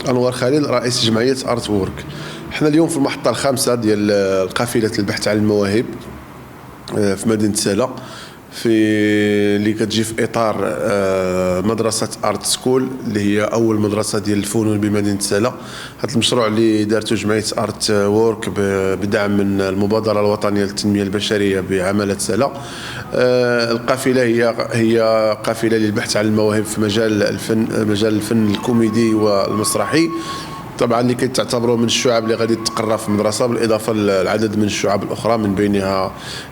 أنور خليل، رئيس جمعية ارت وورك. حنا اليوم في المحطة الخامسة ديال قافلة البحث عن المواهب في مدينة سلا، في اللي كتجي في اطار مدرسه ارت سكول اللي هي اول مدرسه ديال الفنون بمدينه سلا. هذا المشروع اللي دارته جمعيه ارت وورك بدعم من المبادره الوطنيه للتنميه البشريه بعماله سلا. القافله هي قافله للبحث عن المواهب في مجال الفن الكوميدي والمسرحي، طبعا اللي كتعتبروا من الشعب اللي غادي تقرى في المدرسه، بالاضافه للعدد من الشعب الاخرى، من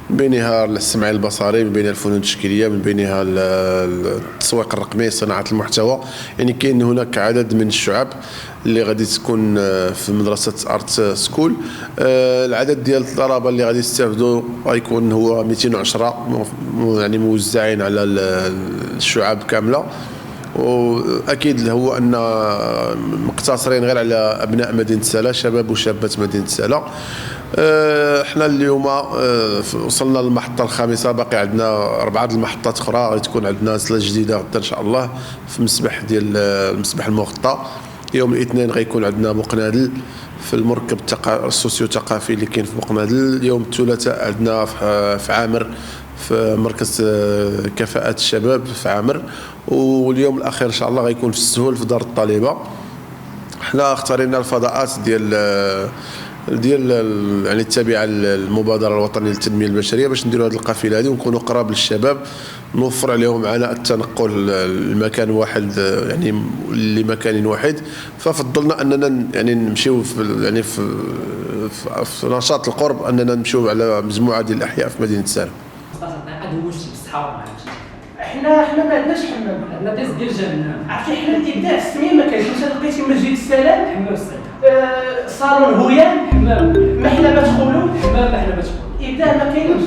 بينها السمعي البصري، من بينها الفنون التشكيليه، من بينها التسويق الرقمي، صناعه المحتوى. يعني كاين هناك عدد من الشعب اللي غادي تكون في مدرسه ارت سكول. العدد ديال الطلبه اللي غادي يستافدوا غيكون هو 210، يعني موزعين على الشعب كامله. واكيد هو ان مقتصرين غير على ابناء مدينه سلا، شباب وشابات مدينه سلا. احنا اليوم وصلنا للمحطه الخامسه، باقي عندنا 4 المحطات اخرى. غتكون عندنا سلا جديده غدا ان شاء الله في مسبح ديال المسبح المغطى. يوم الاثنين غيكون عندنا مقنادل في المركب السوسيو ثقافي اللي كاين في مقنادل. يوم الثلاثاء عندنا في عامر في مركز كفاءة الشباب في عامر. واليوم الاخير ان شاء الله غيكون في السهول في دار الطالبه. حنا اختارينا الفضاءات ديال يعني التابعه للمبادره الوطنيه للتنميه البشريه باش نديروا هذه القافله هذه ونكونوا قراب للشباب، نوفر عليهم عناء التنقل لمكان واحد، يعني لمكان واحد. ففضلنا اننا يعني نمشيو في نشاط القرب، اننا نمشيو على مجموعه ديال الاحياء في مدينه سلا. حنا ما عندناش حمام، عندنا ديس ديال جنة. عرفتي حنا الابداع السميه ما كاينش. مثلا لقيتي مسجد السلام، حمام الصيد، صالون هويان، حمام محلبة خلود، حمام محلبة خلود. ابداع ما كاينش.